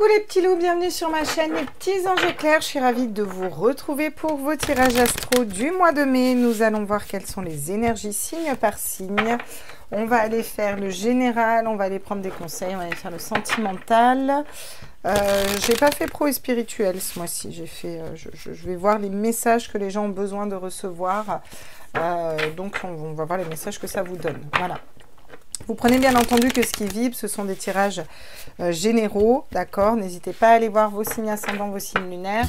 Coucou les petits loups, bienvenue sur ma chaîne les petits anges éclairs. Je suis ravie de vous retrouver pour vos tirages astro du mois de mai. Nous allons voir quelles sont les énergies signe par signe. On va aller faire le général, on va aller prendre des conseils, on va aller faire le sentimental. J'ai pas fait pro et spirituel ce mois-ci. J'ai fait, je vais voir les messages que les gens ont besoin de recevoir. Donc on va voir les messages que ça vous donne. Voilà. Vous prenez bien entendu que ce qui vibre, ce sont des tirages généraux, d'accord? N'hésitez pas à aller voir vos signes ascendants, vos signes lunaires.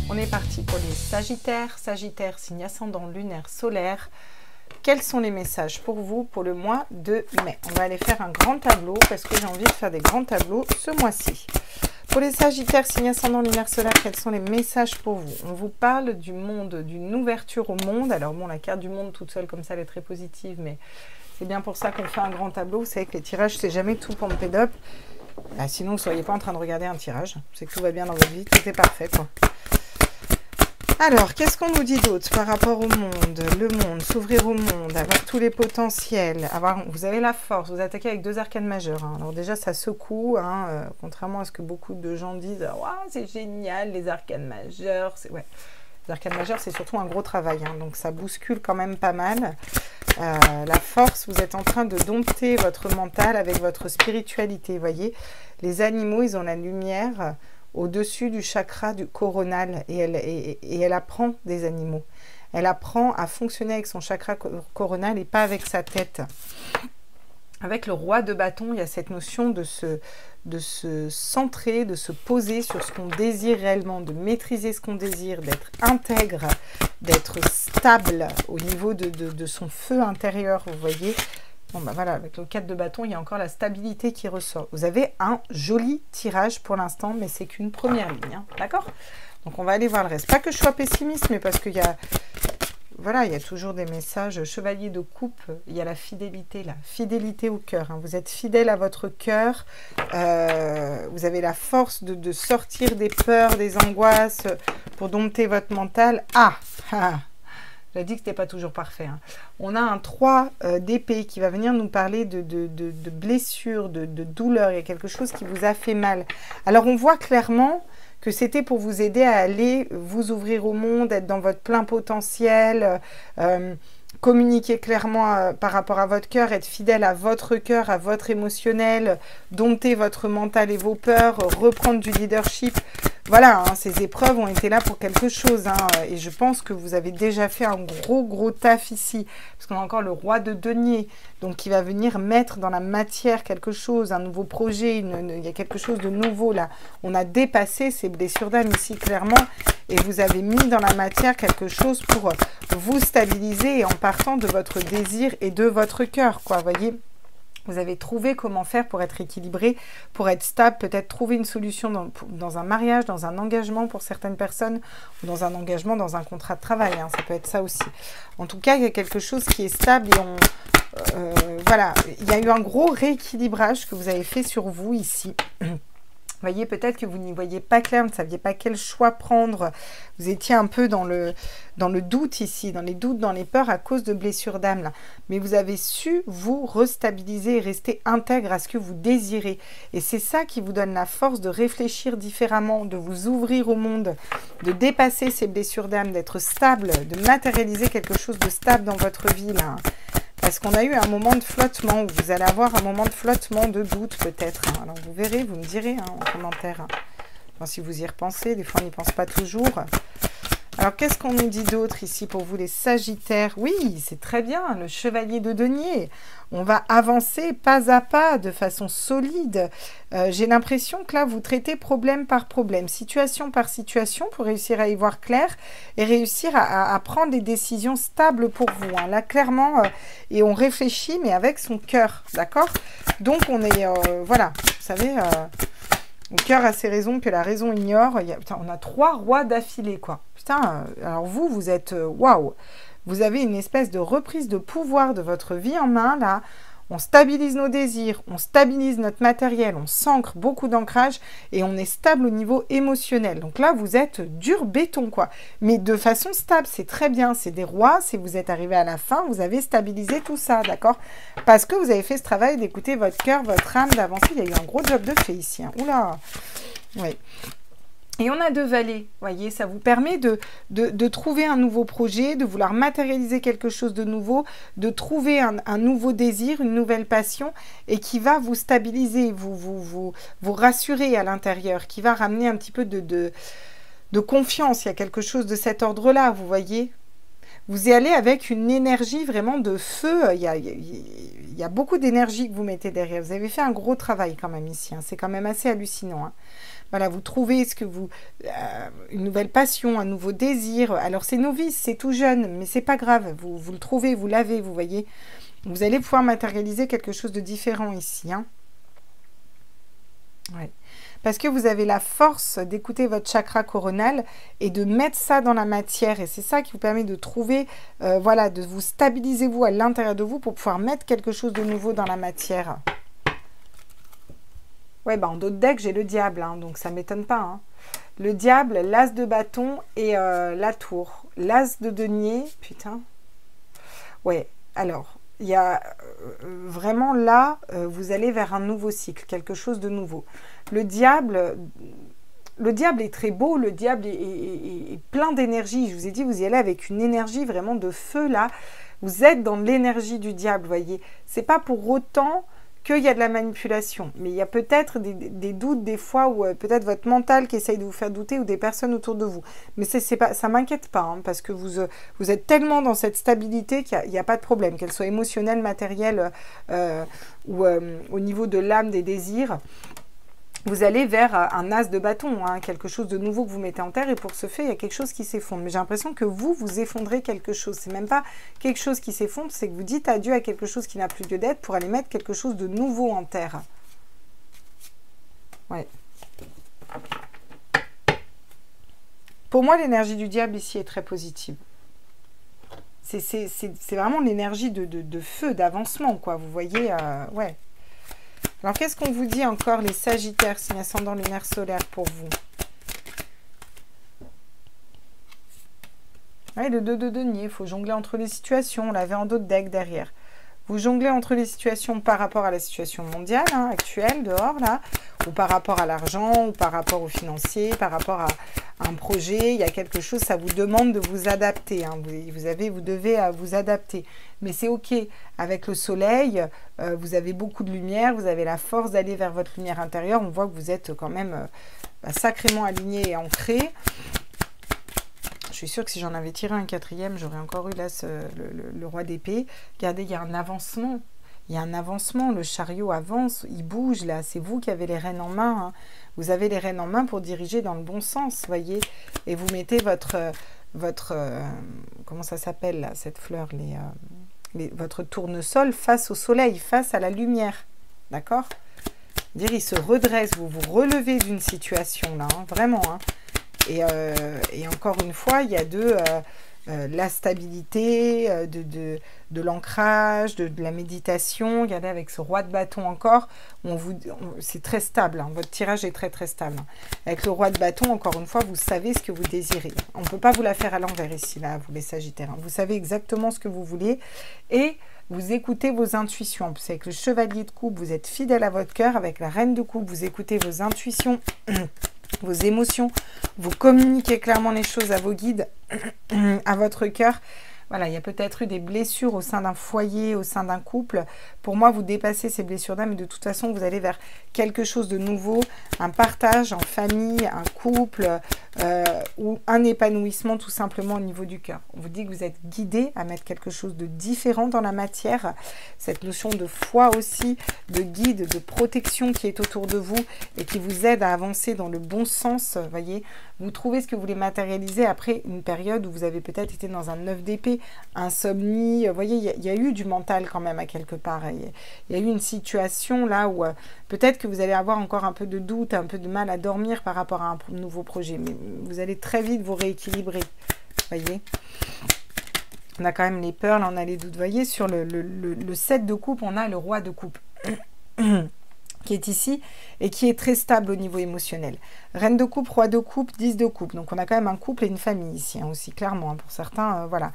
On est parti pour les Sagittaires. Sagittaires, signe ascendant lunaire solaire. Quels sont les messages pour vous pour le mois de mai? On va aller faire un grand tableau parce que j'ai envie de faire des grands tableaux ce mois-ci. Pour les Sagittaires, signe ascendant lunaire solaire, quels sont les messages pour vous? On vous parle du monde, d'une ouverture au monde. Alors bon, la carte du monde toute seule comme ça, elle est très positive, mais c'est bien pour ça qu'on fait un grand tableau. Vous savez que les tirages, c'est jamais tout pumped up. Sinon, vous ne seriez pas en train de regarder un tirage. C'est que tout va bien dans votre vie, tout est parfait, quoi. Alors, qu'est-ce qu'on nous dit d'autre par rapport au monde? Le monde, s'ouvrir au monde, avoir tous les potentiels. Vous avez la force, vous attaquez avec 2 arcanes majeures. Hein. Alors déjà, ça secoue, hein, contrairement à ce que beaucoup de gens disent. Oh, c'est génial, les arcanes majeures. Ouais. Les arcanes majeures, c'est surtout un gros travail. Hein, donc, ça bouscule quand même pas mal. La force, vous êtes en train de dompter votre mental avec votre spiritualité. Vous voyez, les animaux, ils ont la lumière au-dessus du chakra du coronal et elle apprend des animaux. Elle apprend à fonctionner avec son chakra coronal et pas avec sa tête. Avec le roi de bâton, il y a cette notion de se centrer, de se poser sur ce qu'on désire réellement, de maîtriser ce qu'on désire, d'être intègre, d'être stable au niveau de son feu intérieur, vous voyez. Bon, ben voilà, avec le 4 de bâton, il y a encore la stabilité qui ressort. Vous avez un joli tirage pour l'instant, mais c'est qu'une première ligne, hein, d'accord? Donc, on va aller voir le reste. Pas que je sois pessimiste, mais parce qu'il y a... Voilà, il y a toujours des messages. Chevalier de coupe, il y a la fidélité, la fidélité au cœur. Hein. Vous êtes fidèle à votre cœur. Vous avez la force de sortir des peurs, des angoisses pour dompter votre mental. J'ai dit que ce n'était pas toujours parfait. Hein. On a un 3 d'épée qui va venir nous parler de blessures, de douleurs. Il y a quelque chose qui vous a fait mal. Alors, on voit clairement que c'était pour vous aider à aller vous ouvrir au monde, être dans votre plein potentiel, communiquer clairement par rapport à votre cœur, être fidèle à votre cœur, à votre émotionnel, dompter votre mental et vos peurs, reprendre du leadership. Voilà, hein, ces épreuves ont été là pour quelque chose. Hein, et je pense que vous avez déjà fait un gros taf ici. Parce qu'on a encore le roi de denier. Donc, qui va venir mettre dans la matière quelque chose, un nouveau projet. Il y a quelque chose de nouveau là. On a dépassé ces blessures d'âme ici, clairement. Et vous avez mis dans la matière quelque chose pour vous stabiliser en partant de votre désir et de votre cœur, quoi, voyez. Vous avez trouvé comment faire pour être équilibré, pour être stable, peut-être trouver une solution dans un mariage, dans un engagement pour certaines personnes, ou dans un engagement, dans un contrat de travail. Hein, ça peut être ça aussi. En tout cas, il y a quelque chose qui est stable et voilà, il y a eu un gros rééquilibrage que vous avez fait sur vous ici. Vous voyez, peut-être que vous n'y voyez pas clair, vous ne saviez pas quel choix prendre. Vous étiez un peu dans le doute ici, dans les doutes, dans les peurs à cause de blessures d'âme. Là. Mais vous avez su vous restabiliser et rester intègre à ce que vous désirez. Et c'est ça qui vous donne la force de réfléchir différemment, de vous ouvrir au monde, de dépasser ces blessures d'âme, d'être stable, de matérialiser quelque chose de stable dans votre vie. Là. Parce qu'on a eu un moment de flottement, ou vous allez avoir un moment de flottement, de doute peut-être. Hein. Alors vous verrez, vous me direz hein, en commentaire. Hein. Enfin, si vous y repensez, des fois on n'y pense pas toujours. Alors qu'est-ce qu'on nous dit d'autre ici pour vous les Sagittaires? Oui, c'est très bien, le chevalier de denier. On va avancer pas à pas, de façon solide. J'ai l'impression que là, vous traitez problème par problème, situation par situation, pour réussir à y voir clair et réussir à prendre des décisions stables pour vous. Hein. Là, clairement, et on réfléchit, mais avec son cœur, d'accord? Donc, on est, voilà, vous savez... le cœur a ses raisons que la raison ignore. Putain, on a 3 rois d'affilée, quoi. Putain, alors vous êtes... Waouh! Vous avez une espèce de reprise de pouvoir de votre vie en main, là. On stabilise nos désirs, on stabilise notre matériel, on s'ancre, beaucoup d'ancrage et on est stable au niveau émotionnel. Donc là, vous êtes dur béton, quoi. Mais de façon stable, c'est très bien. C'est des rois, si vous êtes arrivé à la fin, vous avez stabilisé tout ça, d'accord? Parce que vous avez fait ce travail d'écouter votre cœur, votre âme, d'avancer. Il y a eu un gros job de fait ici. Hein. Oula! Oui. Et on a 2 valets, vous voyez, ça vous permet de trouver un nouveau projet, de vouloir matérialiser quelque chose de nouveau, de trouver un nouveau désir, une nouvelle passion, et qui va vous stabiliser, vous rassurer à l'intérieur, qui va ramener un petit peu de confiance. Il y a quelque chose de cet ordre-là, vous voyez. Vous y allez avec une énergie vraiment de feu, il y a beaucoup d'énergie que vous mettez derrière. Vous avez fait un gros travail quand même ici, hein. C'est quand même assez hallucinant, hein. Voilà, vous trouvez ce que vous une nouvelle passion, un nouveau désir. Alors c'est novice, c'est tout jeune, mais c'est pas grave. Vous le trouvez, vous l'avez, vous voyez. Vous allez pouvoir matérialiser quelque chose de différent ici, hein. Ouais. Parce que vous avez la force d'écouter votre chakra coronal et de mettre ça dans la matière. Et c'est ça qui vous permet de trouver, voilà, de vous stabiliser vous à l'intérieur de vous pour pouvoir mettre quelque chose de nouveau dans la matière. Ouais, bah en d'autres decks, j'ai le diable, hein, donc ça ne m'étonne pas, hein. Le diable, l'as de bâton et la tour. L'as de denier, putain. Ouais, alors, il y a vraiment là, vous allez vers un nouveau cycle, quelque chose de nouveau. Le diable est très beau, le diable est plein d'énergie. Je vous ai dit, vous y allez avec une énergie vraiment de feu, là. Vous êtes dans l'énergie du diable, vous voyez. C'est pas pour autant qu'il y a de la manipulation. Mais il y a peut-être des doutes des fois, ou peut-être votre mental qui essaye de vous faire douter, ou des personnes autour de vous. Mais ça ne m'inquiète pas, hein, parce que vous êtes tellement dans cette stabilité qu'il n'y a pas de problème, qu'elle soit émotionnelle, matérielle, ou au niveau de l'âme, des désirs. Vous allez vers un as de bâton, hein, quelque chose de nouveau que vous mettez en terre, et pour ce fait, il y a quelque chose qui s'effondre. Mais j'ai l'impression que vous effondrez quelque chose. C'est même pas quelque chose qui s'effondre, c'est que vous dites adieu à quelque chose qui n'a plus lieu d'être pour aller mettre quelque chose de nouveau en terre. Ouais. Pour moi, l'énergie du diable ici est très positive. C'est vraiment l'énergie de feu, d'avancement, quoi. Vous voyez, ouais. Alors, qu'est-ce qu'on vous dit encore, les Sagittaires, signe ascendant lunaire solaire pour vous? Oui, le 2 de denier, il faut jongler entre les situations. On l'avait en d'autres decks derrière. Vous jonglez entre les situations par rapport à la situation mondiale, hein, actuelle, dehors, là, ou par rapport à l'argent, ou par rapport au financier, par rapport à un projet. Il y a quelque chose, ça vous demande de vous adapter, hein. Vous devez vous adapter. Mais c'est OK. Avec le soleil, vous avez beaucoup de lumière, vous avez la force d'aller vers votre lumière intérieure. On voit que vous êtes quand même sacrément aligné et ancré. Je suis sûre que si j'en avais tiré un 4e, j'aurais encore eu là le roi d'épée. Regardez, il y a un avancement. Il y a un avancement. Le chariot avance, il bouge là. C'est vous qui avez les rênes en main, hein. Vous avez les rênes en main pour diriger dans le bon sens, voyez. Et vous mettez votre comment ça s'appelle là, cette fleur, votre tournesol face au soleil, face à la lumière. D'accord? Dire, il se redresse, vous vous relevez d'une situation là, hein, vraiment, hein. Et encore une fois, il y a la stabilité, de l'ancrage, de la méditation. Regardez avec ce roi de bâton encore, c'est très stable, hein. Votre tirage est très très stable, hein. Avec le roi de bâton, encore une fois, vous savez ce que vous désirez. On ne peut pas vous la faire à l'envers ici, là, vous les Sagittaires, hein. Vous savez exactement ce que vous voulez et vous écoutez vos intuitions. Parce avec le chevalier de coupe, vous êtes fidèle à votre cœur. Avec la reine de coupe, vous écoutez vos intuitions, vos émotions, vous communiquez clairement les choses à vos guides, à votre cœur. Voilà, il y a peut-être eu des blessures au sein d'un foyer, au sein d'un couple. Pour moi, vous dépassez ces blessures d'âme et de toute façon, vous allez vers quelque chose de nouveau, un partage en famille, un couple ou un épanouissement tout simplement au niveau du cœur. On vous dit que vous êtes guidé à mettre quelque chose de différent dans la matière. Cette notion de foi aussi, de guide, de protection qui est autour de vous et qui vous aide à avancer dans le bon sens, voyez. Vous trouvez ce que vous voulez matérialiser après une période où vous avez peut-être été dans un 9 d'épée, insomnie. Vous voyez, il y a eu du mental quand même à quelque part. Il y a eu une situation là où peut-être que vous allez avoir encore un peu de doute, un peu de mal à dormir par rapport à un nouveau projet. Mais vous allez très vite vous rééquilibrer. Voyez. On a quand même les peurs, là on a les doutes. Vous voyez, sur le 7 de coupe, on a le roi de coupe. Qui est ici et qui est très stable au niveau émotionnel. Reine de coupe, roi de coupe, 10 de coupe. Donc on a quand même un couple et une famille ici, hein, aussi clairement, hein, pour certains, voilà.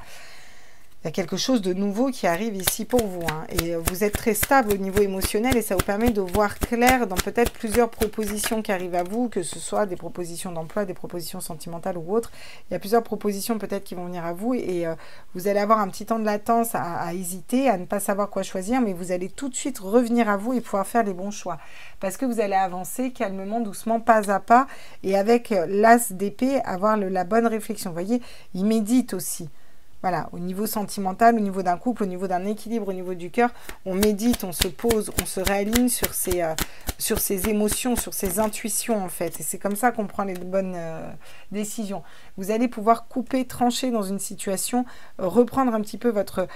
Il y a quelque chose de nouveau qui arrive ici pour vous. Hein. Et vous êtes très stable au niveau émotionnel et ça vous permet de voir clair dans peut-être plusieurs propositions qui arrivent à vous, que ce soit des propositions d'emploi, des propositions sentimentales ou autres. Il y a plusieurs propositions peut-être qui vont venir à vous et vous allez avoir un petit temps de latence à hésiter, à ne pas savoir quoi choisir, mais vous allez tout de suite revenir à vous et pouvoir faire les bons choix. Parce que vous allez avancer calmement, doucement, pas à pas et avec l'as d'épée, avoir la bonne réflexion. Vous voyez, il médite aussi. Voilà, au niveau sentimental, au niveau d'un couple, au niveau d'un équilibre, au niveau du cœur, on médite, on se pose, on se réaligne sur ses émotions, sur ses intuitions en fait. Et c'est comme ça qu'on prend les bonnes décisions. Vous allez pouvoir couper, trancher dans une situation, reprendre un petit peu votre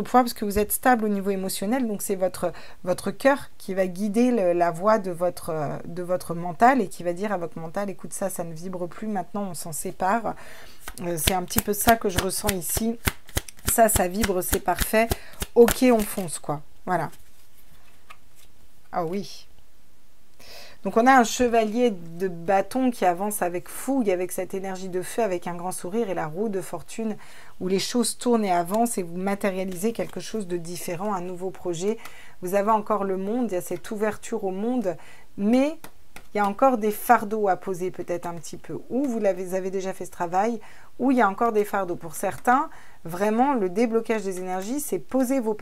poids parce que vous êtes stable au niveau émotionnel. Donc c'est votre cœur qui va guider la voie de votre mental et qui va dire à votre mental, écoute ça ne vibre plus, maintenant on s'en sépare. C'est un petit peu ça que je ressens ici. Ça vibre, c'est parfait. Ok, on fonce, quoi. Voilà. Ah oui. Donc, on a un chevalier de bâton qui avance avec fougue, avec cette énergie de feu, avec un grand sourire et la roue de fortune où les choses tournent et avancent et vous matérialisez quelque chose de différent, un nouveau projet. Vous avez encore le monde, il y a cette ouverture au monde, mais il y a encore des fardeaux à poser peut-être un petit peu. Ou vous avez déjà fait ce travail, ou il y a encore des fardeaux. Pour certains, vraiment, le déblocage des énergies, c'est poser vos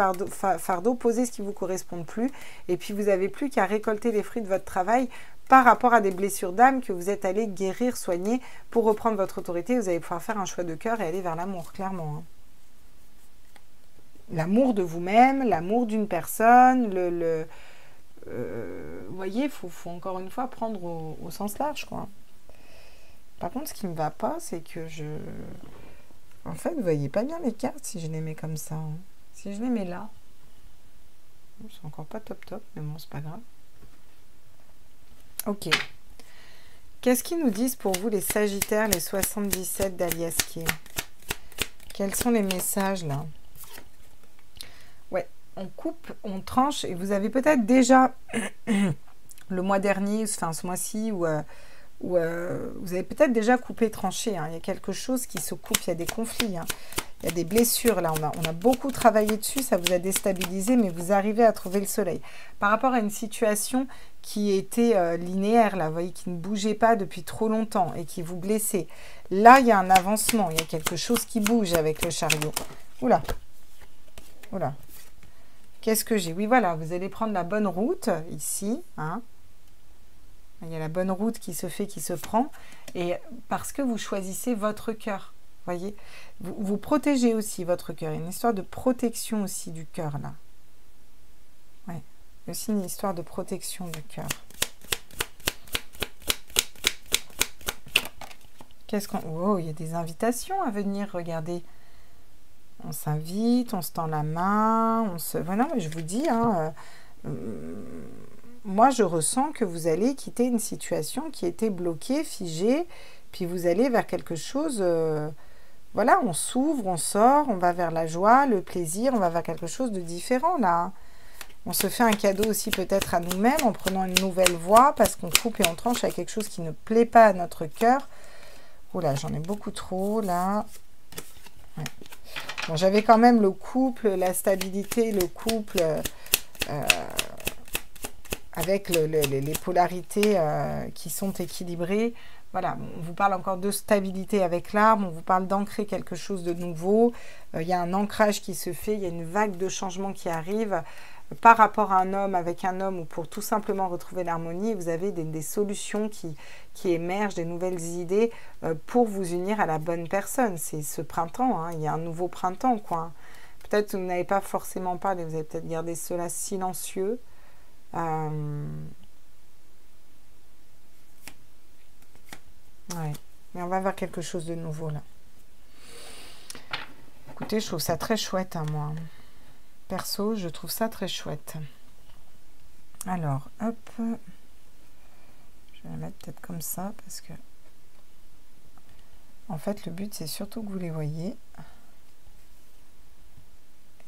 fardeaux, poser ce qui ne vous correspond plus. Et puis, vous n'avez plus qu'à récolter les fruits de votre travail par rapport à des blessures d'âme que vous êtes allé guérir, soigner. Pour reprendre votre autorité, vous allez pouvoir faire un choix de cœur et aller vers l'amour, clairement. Hein. L'amour de vous-même, l'amour d'une personne, vous voyez, il faut encore une fois prendre au sens large, quoi. Par contre, ce qui ne me va pas, c'est que en fait, vous voyez pas bien les cartes si je les mets comme ça. Hein. Si je les mets là, c'est encore pas top, mais bon, c'est pas grave. Ok. Qu'est-ce qu'ils nous disent pour vous, les Sagittaires, les 77 d'Aliaskier? Quels sont les messages, là? Ouais. On coupe, on tranche, et vous avez peut-être déjà le mois dernier, enfin ce mois-ci, ou vous avez peut-être déjà coupé, tranché. Hein. Il y a quelque chose qui se coupe, il y a des conflits. Hein. Il y a des blessures, là. On a beaucoup travaillé dessus, ça vous a déstabilisé, mais vous arrivez à trouver le soleil. Par rapport à une situation qui était linéaire, là, vous voyez, qui ne bougeait pas depuis trop longtemps et qui vous blessait. Là, il y a un avancement, il y a quelque chose qui bouge avec le chariot. Oula, oula. Qu'est-ce que j'ai? Oui, voilà, vous allez prendre la bonne route, ici, hein. Il y a la bonne route qui se fait, qui se prend, et parce que vous choisissez votre cœur, voyez, vous protégez aussi votre cœur. Il y a une histoire de protection aussi du cœur, là. Ouais, il y a aussi une histoire de protection du cœur. Qu'est-ce qu'on... Oh, il y a des invitations à venir, regardez. On s'invite, on se tend la main, on se... Voilà, mais je vous dis, hein... moi, je ressens que vous allez quitter une situation qui était bloquée, figée, puis vous allez vers quelque chose, voilà, on s'ouvre, on sort, on va vers la joie, le plaisir, on va vers quelque chose de différent, là. On se fait un cadeau aussi peut-être à nous-mêmes en prenant une nouvelle voie, parce qu'on coupe et on tranche à quelque chose qui ne plaît pas à notre cœur. Oh là, j'en ai beaucoup trop, là. Ouais. Bon, j'avais quand même le couple, la stabilité, le couple... avec les polarités qui sont équilibrées. Voilà, on vous parle encore de stabilité avec l'arbre, on vous parle d'ancrer quelque chose de nouveau. Il y a un ancrage qui se fait, il y a une vague de changement qui arrive par rapport à un homme, avec un homme, ou pour tout simplement retrouver l'harmonie. Vous avez des solutions qui émergent, des nouvelles idées pour vous unir à la bonne personne. C'est ce printemps, hein, il y a un nouveau printemps, quoi. Peut-être que vous n'avez pas forcément parlé, vous avez peut-être gardé cela silencieux. Ouais, mais on va vers quelque chose de nouveau là. Écoutez, je trouve ça très chouette, hein, moi. Perso, je trouve ça très chouette. Alors, hop. Je vais la mettre peut-être comme ça parce que... En fait, le but, c'est surtout que vous les voyez.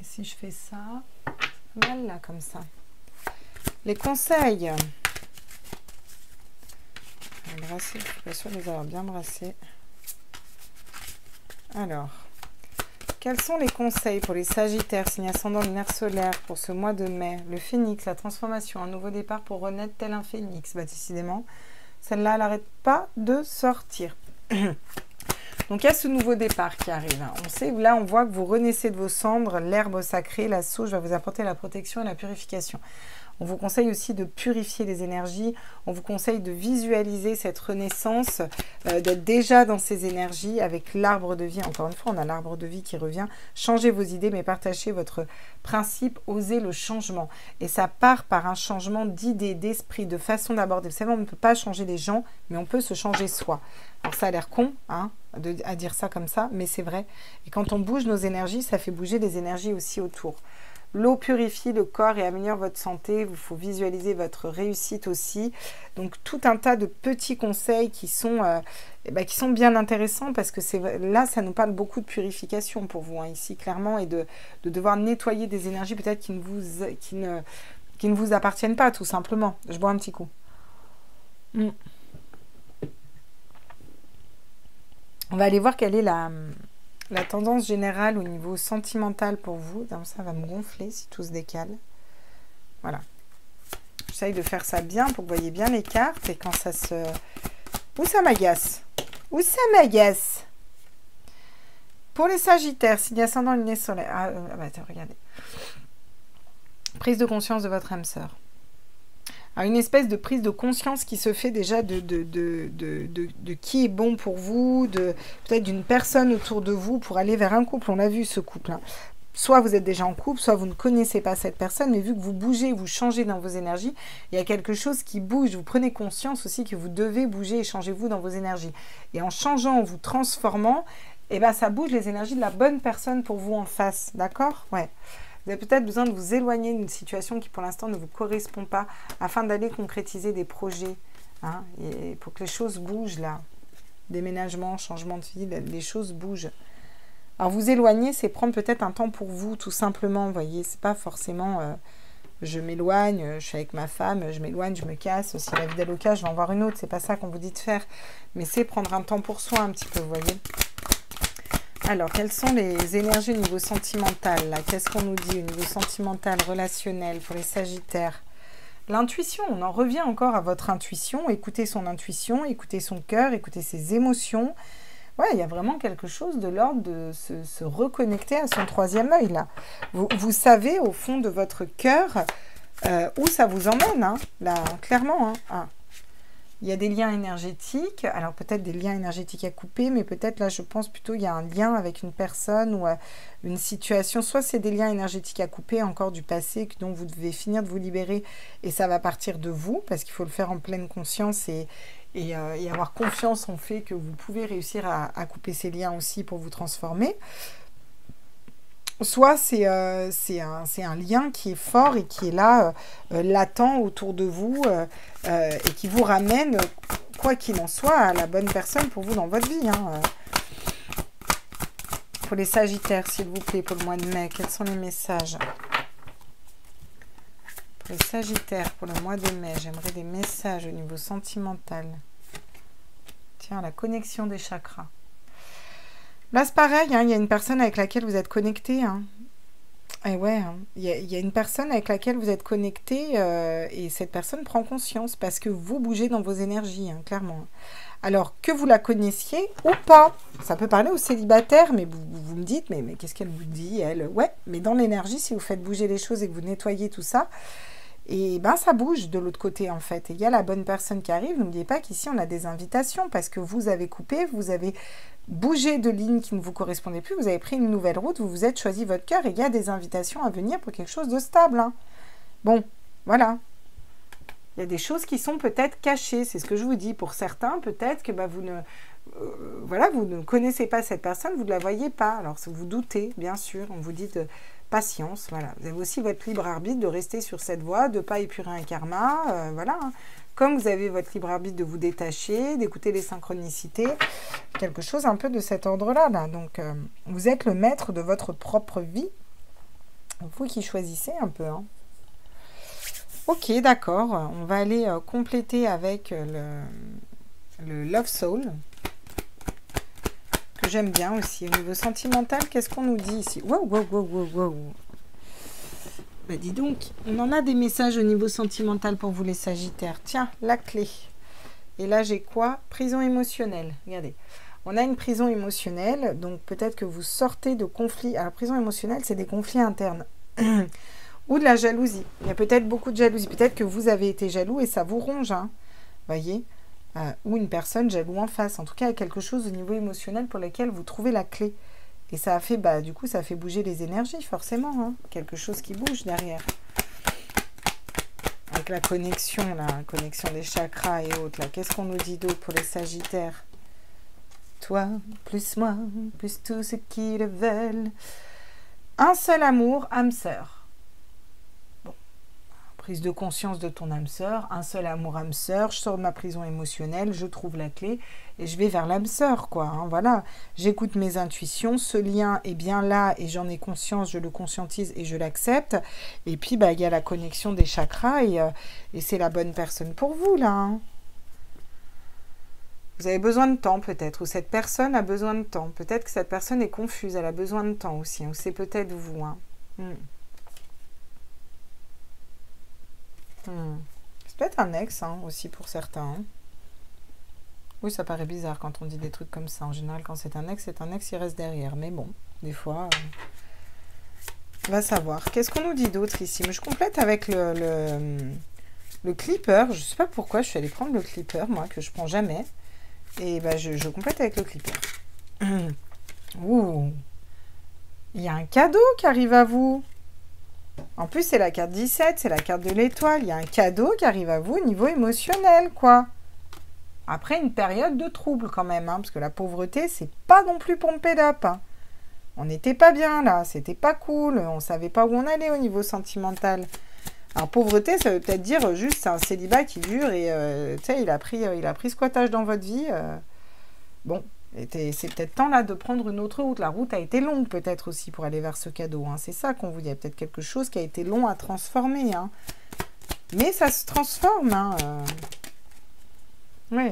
Et si je fais ça, c'est mal là, comme ça. Les conseils. Je vais brasser, je suis pas sûre de les avoir bien brassés. Alors, quels sont les conseils pour les Sagittaires, signe ascendant lunaire solaire, pour ce mois de mai? Le phénix, la transformation, un nouveau départ pour renaître tel un phénix. Bah, décidément, celle-là, elle n'arrête pas de sortir. Donc, il y a ce nouveau départ qui arrive. On sait, là, on voit que vous renaissez de vos cendres. L'herbe sacrée, la sauge, va vous apporter la protection et la purification. On vous conseille aussi de purifier les énergies. On vous conseille de visualiser cette renaissance, d'être déjà dans ces énergies avec l'arbre de vie. Encore une fois, on a l'arbre de vie qui revient. Changez vos idées, mais partagez votre principe. Osez le changement. Et ça part par un changement d'idées, d'esprit, de façon d'aborder. Vous savez, on ne peut pas changer les gens, mais on peut se changer soi. Alors ça a l'air con, hein, à dire ça comme ça, mais c'est vrai. Et quand on bouge nos énergies, ça fait bouger les énergies aussi autour. L'eau purifie le corps et améliore votre santé. Il faut visualiser votre réussite aussi. Donc, tout un tas de petits conseils qui sont bien intéressants parce que là, ça nous parle beaucoup de purification pour vous, hein, ici, clairement, et de devoir nettoyer des énergies peut-être qui ne vous appartiennent pas, tout simplement. Je bois un petit coup. On va aller voir quelle est la tendance générale au niveau sentimental pour vous. Donc ça va me gonfler si tout se décale. Voilà. J'essaye de faire ça bien pour que vous voyez bien les cartes. Et quand ça se... Où ça m'agace? Où ça m'agace? Pour les Sagittaires, signe ascendant lunaire solaire. Attends, regardez. Prise de conscience de votre âme sœur. Alors, une espèce de prise de conscience qui se fait déjà de qui est bon pour vous, peut-être d'une personne autour de vous pour aller vers un couple. On a vu ce couple. Hein. Soit vous êtes déjà en couple, soit vous ne connaissez pas cette personne, mais vu que vous bougez, vous changez dans vos énergies, il y a quelque chose qui bouge. Vous prenez conscience aussi que vous devez bouger et changez-vous dans vos énergies. Et en changeant, en vous transformant, eh ben, ça bouge les énergies de la bonne personne pour vous en face. D'accord? Ouais. Vous avez peut-être besoin de vous éloigner d'une situation qui pour l'instant ne vous correspond pas afin d'aller concrétiser des projets. Hein, et pour que les choses bougent là. Déménagement, changement de vie, les choses bougent. Alors vous éloigner, c'est prendre peut-être un temps pour vous tout simplement. Vous voyez, c'est pas forcément je m'éloigne, je suis avec ma femme, je m'éloigne, je me casse. Si la vie d'Aloca, je vais en voir une autre. C'est pas ça qu'on vous dit de faire. Mais c'est prendre un temps pour soi un petit peu, vous voyez. Alors, quelles sont les énergies au niveau sentimental? Qu'est-ce qu'on nous dit au niveau sentimental, relationnel pour les Sagittaires? L'intuition, on en revient encore à votre intuition. Écoutez son intuition, écoutez son cœur, écoutez ses émotions. Ouais, il y a vraiment quelque chose de l'ordre de se reconnecter à son troisième œil, là. Vous savez, au fond de votre cœur, où ça vous emmène, hein, là, clairement, hein. Ah. Il y a des liens énergétiques, alors peut-être des liens énergétiques à couper, mais peut-être là je pense plutôt il y a un lien avec une personne ou une situation. Soit c'est des liens énergétiques à couper encore du passé dont vous devez finir de vous libérer et ça va partir de vous parce qu'il faut le faire en pleine conscience et avoir confiance en fait que vous pouvez réussir à couper ces liens aussi pour vous transformer. Soit c'est un lien qui est fort et qui est là, latent autour de vous et qui vous ramène, quoi qu'il en soit, à la bonne personne pour vous dans votre vie. Hein. Pour les Sagittaires, s'il vous plaît, pour le mois de mai, quels sont les messages? Pour les Sagittaires, pour le mois de mai, j'aimerais des messages au niveau sentimental. Tiens, la connexion des chakras. Là, c'est pareil, hein, il y a une personne avec laquelle vous êtes connecté. Hein. Et ouais, hein, il y a une personne avec laquelle vous êtes connecté et cette personne prend conscience parce que vous bougez dans vos énergies, hein, clairement. Alors, que vous la connaissiez ou pas, ça peut parler aux célibataires, mais vous me dites, mais qu'est-ce qu'elle vous dit, elle? Ouais, mais dans l'énergie, si vous faites bouger les choses et que vous nettoyez tout ça, et ben ça bouge de l'autre côté en fait. Et il y a la bonne personne qui arrive. N'oubliez pas qu'ici on a des invitations parce que vous avez coupé, vous avez bougé de lignes qui ne vous correspondaient plus, vous avez pris une nouvelle route, vous vous êtes choisi votre cœur et il y a des invitations à venir pour quelque chose de stable. Hein. Bon, voilà. Il y a des choses qui sont peut-être cachées, c'est ce que je vous dis. Pour certains, peut-être que vous ne connaissez pas cette personne, vous ne la voyez pas. Alors vous doutez, bien sûr, on vous dit patience, voilà. Vous avez aussi votre libre arbitre de rester sur cette voie, de ne pas épurer un karma, voilà. Hein. Comme vous avez votre libre arbitre de vous détacher, d'écouter les synchronicités, quelque chose un peu de cet ordre-là. Là. Donc, vous êtes le maître de votre propre vie. Vous qui choisissez un peu. Hein. Ok, d'accord. On va aller compléter avec le Love Soul. que j'aime bien aussi. Au niveau sentimental, qu'est-ce qu'on nous dit ici? Wow, wow, wow, wow, wow. Bah dis donc, on en a des messages au niveau sentimental pour vous les Sagittaires. Tiens, la clé. Et là, j'ai quoi? Prison émotionnelle. Regardez. On a une prison émotionnelle, donc peut-être que vous sortez de conflits. Alors, prison émotionnelle, c'est des conflits internes. Ou de la jalousie. Il y a peut-être beaucoup de jalousie. Peut-être que vous avez été jaloux et ça vous ronge. Hein. Voyez, ou une personne jaloux en face. En tout cas, il y a quelque chose au niveau émotionnel pour lequel vous trouvez la clé. Et ça a fait, du coup, ça fait bouger les énergies, forcément. Hein. Quelque chose qui bouge derrière. Avec la connexion des chakras et autres. Qu'est-ce qu'on nous dit d'autre pour les Sagittaires? Toi, plus moi, plus tous ceux qui le veulent. Un seul amour, âme sœur. Bon. Prise de conscience de ton âme sœur. Un seul amour, âme sœur. Je sors de ma prison émotionnelle, je trouve la clé et je vais vers l'âme sœur, quoi. Hein, voilà. J'écoute mes intuitions. Ce lien est bien là et j'en ai conscience, je le conscientise et je l'accepte. Et puis, il y a la connexion des chakras et c'est la bonne personne pour vous, là. Hein. Vous avez besoin de temps peut-être, ou cette personne a besoin de temps. Peut-être que cette personne est confuse, elle a besoin de temps aussi, ou c'est peut-être vous. Hein. C'est peut-être un ex aussi pour certains. Hein. Oui, ça paraît bizarre quand on dit des trucs comme ça. En général, quand c'est un ex, il reste derrière. Mais bon, des fois, on va savoir. Qu'est-ce qu'on nous dit d'autre ici? Mais je complète avec le clipper. Je ne sais pas pourquoi je suis allée prendre le clipper, moi, que je prends jamais. Et je complète avec le clipper. Ouh. Il y a un cadeau qui arrive à vous. En plus, c'est la carte 17, c'est la carte de l'étoile. Il y a un cadeau qui arrive à vous au niveau émotionnel, quoi. Après une période de trouble quand même, parce que la pauvreté, c'est pas non plus pompé d'ap. On n'était pas bien là, c'était pas cool, on savait pas où on allait au niveau sentimental. Alors, pauvreté, ça veut peut-être dire juste c'est un célibat qui dure et tu sais, il a pris squattage dans votre vie. Bon, c'est peut-être temps là de prendre une autre route. La route a été longue peut-être aussi pour aller vers ce cadeau. Hein. C'est ça qu'on vous dit. Il y a peut-être quelque chose qui a été long à transformer. Hein. Mais ça se transforme. Hein. Oui.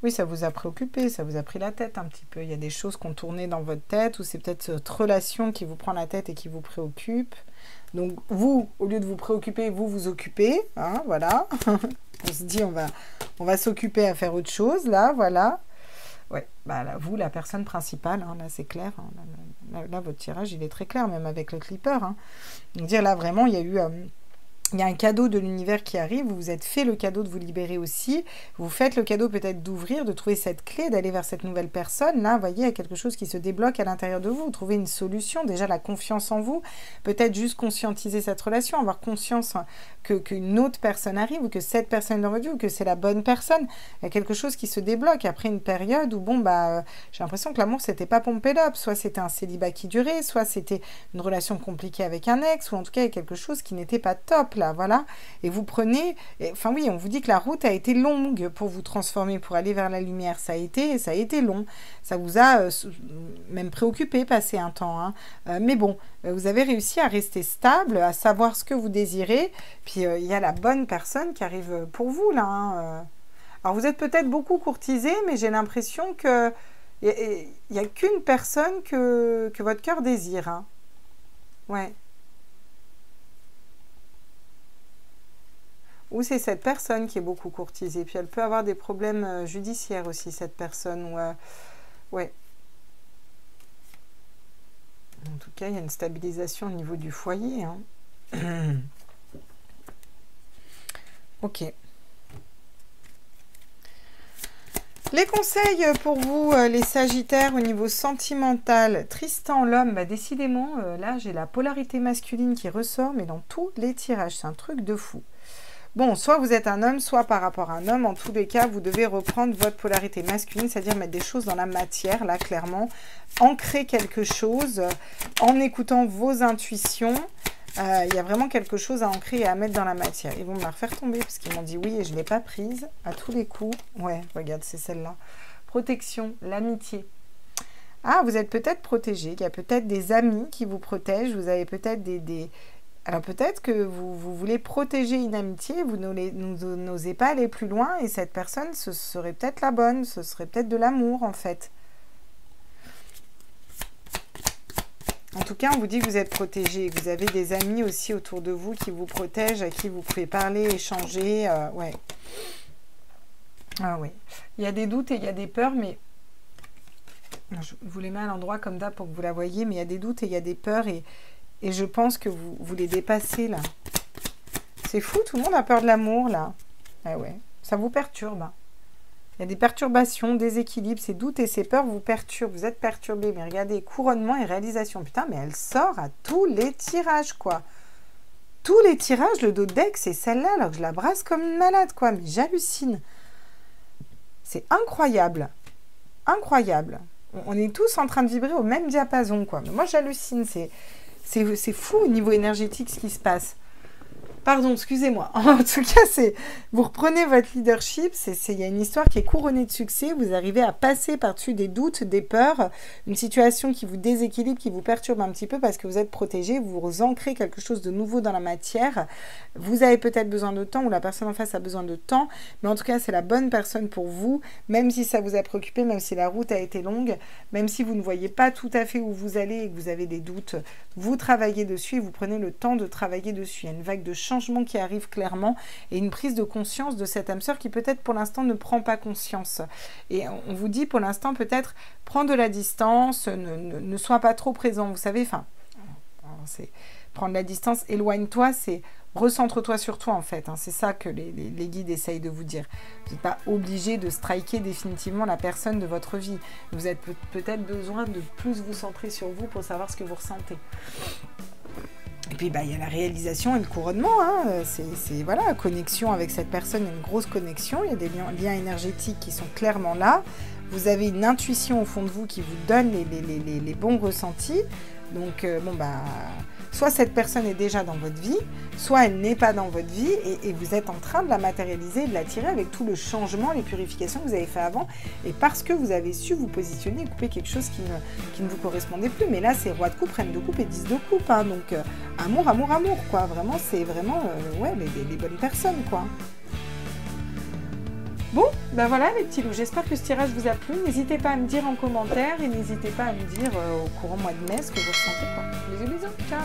Oui, ça vous a préoccupé, ça vous a pris la tête un petit peu. Il y a des choses qui ont tourné dans votre tête ou c'est peut-être cette relation qui vous prend la tête et qui vous préoccupe. Donc vous, au lieu de vous préoccuper, vous vous occupez, hein, voilà. On se dit, on va s'occuper à faire autre chose, là, voilà. Ouais, là, vous, la personne principale, hein, là, c'est clair. Hein, là, votre tirage, il est très clair, même avec le clipper. Hein. Donc, dire là, vraiment, il y a eu... il y a un cadeau de l'univers qui arrive, vous vous êtes fait le cadeau de vous libérer aussi, vous faites le cadeau peut-être d'ouvrir, de trouver cette clé, d'aller vers cette nouvelle personne. Là, vous voyez, il y a quelque chose qui se débloque à l'intérieur de vous, vous trouvez une solution, déjà la confiance en vous, peut-être juste conscientiser cette relation, avoir conscience qu'une autre personne arrive, ou que cette personne est dans votre vie, ou que c'est la bonne personne. Il y a quelque chose qui se débloque après une période où, j'ai l'impression que l'amour, c'était pas pompé d'up, soit c'était un célibat qui durait, soit c'était une relation compliquée avec un ex, ou en tout cas, il y a quelque chose qui n'était pas top. Là, voilà, et vous prenez, enfin oui, on vous dit que la route a été longue pour vous transformer, pour aller vers la lumière, ça a été long, ça vous a même préoccupé passer un temps, hein. Mais bon, vous avez réussi à rester stable, à savoir ce que vous désirez, puis il y a la bonne personne qui arrive pour vous, là, hein. Alors vous êtes peut-être beaucoup courtisé, mais j'ai l'impression que il n'y a qu'une personne que votre cœur désire, hein. Ouais. Ou c'est cette personne qui est beaucoup courtisée. Puis elle peut avoir des problèmes judiciaires aussi, cette personne. Ouais. En tout cas, il y a une stabilisation au niveau du foyer. Hein. Ok. Les conseils pour vous, les Sagittaires, au niveau sentimental. Tristan, l'homme, décidément, là, j'ai la polarité masculine qui ressort, mais dans tous les tirages. C'est un truc de fou. Bon, soit vous êtes un homme, soit par rapport à un homme. En tous les cas, vous devez reprendre votre polarité masculine, c'est-à-dire mettre des choses dans la matière, là, clairement. Ancrer quelque chose en écoutant vos intuitions. Il y a vraiment quelque chose à ancrer et à mettre dans la matière. Ils vont me la refaire tomber parce qu'ils m'ont dit oui et je ne l'ai pas prise à tous les coups. Ouais, regarde, c'est celle-là. Protection, l'amitié. Ah, vous êtes peut-être protégé. Il y a peut-être des amis qui vous protègent. Vous avez peut-être Alors peut-être que vous voulez protéger une amitié, vous n'osez pas aller plus loin et cette personne, ce serait peut-être la bonne, ce serait peut-être de l'amour en fait. En tout cas, on vous dit que vous êtes protégé, que vous avez des amis aussi autour de vous qui vous protègent, à qui vous pouvez parler, échanger. Ouais. Ah oui. Il y a des doutes et il y a des peurs, mais... Je vous les mets à l'endroit comme ça pour que vous la voyez, mais il y a des doutes et il y a des peurs et je pense que vous les dépassez, là. C'est fou, tout le monde a peur de l'amour, là. Ah ouais, ça vous perturbe. Il y a des perturbations, des équilibres, ces doutes et ces peurs vous perturbent. Vous êtes perturbé. Mais regardez, couronnement et réalisation. Putain, mais elle sort à tous les tirages, quoi. Tous les tirages, le dos de deck, c'est celle-là, alors que je la brasse comme une malade, quoi. Mais j'hallucine. C'est incroyable. Incroyable. On est tous en train de vibrer au même diapason, quoi. Mais moi, j'hallucine. C'est fou au niveau énergétique ce qui se passe. Pardon, excusez-moi. En tout cas, vous reprenez votre leadership. Il y a une histoire qui est couronnée de succès. Vous arrivez à passer par-dessus des doutes, des peurs, une situation qui vous déséquilibre, qui vous perturbe un petit peu parce que vous êtes protégé. Vous ancrez quelque chose de nouveau dans la matière. Vous avez peut-être besoin de temps ou la personne en face a besoin de temps. Mais en tout cas, c'est la bonne personne pour vous. Même si ça vous a préoccupé, même si la route a été longue, même si vous ne voyez pas tout à fait où vous allez et que vous avez des doutes, vous travaillez dessus et vous prenez le temps de travailler dessus. Il y a une vague de changement qui arrive clairement et une prise de conscience de cette âme sœur qui peut-être pour l'instant ne prend pas conscience. Et on vous dit pour l'instant peut-être prends de la distance, ne sois pas trop présent. Vous savez, enfin, c'est prendre la distance, éloigne-toi, c'est recentre-toi sur toi en fait. Hein. C'est ça que les guides essayent de vous dire. Vous n'êtes pas obligé de striker définitivement la personne de votre vie. Vous avez peut-être besoin de plus vous centrer sur vous pour savoir ce que vous ressentez. Et puis, il y a la réalisation et le couronnement. Hein. C'est voilà, connexion avec cette personne, il y a une grosse connexion. Il y a des liens énergétiques qui sont clairement là. Vous avez une intuition au fond de vous qui vous donne les bons ressentis. Donc, soit cette personne est déjà dans votre vie, soit elle n'est pas dans votre vie et vous êtes en train de la matérialiser, de l'attirer avec tout le changement, les purifications que vous avez fait avant et parce que vous avez su vous positionner et couper quelque chose qui ne vous correspondait plus. Mais là, c'est roi de coupe, reine de coupe et 10 de coupe. Hein. Donc, amour, amour, amour, quoi. Vraiment, c'est vraiment les bonnes personnes, quoi. Bon, voilà les petits loups, j'espère que ce tirage vous a plu. N'hésitez pas à me dire en commentaire et n'hésitez pas à me dire au courant mois de mai ce que vous ressentez, quoi. Bisous, bisous, ciao.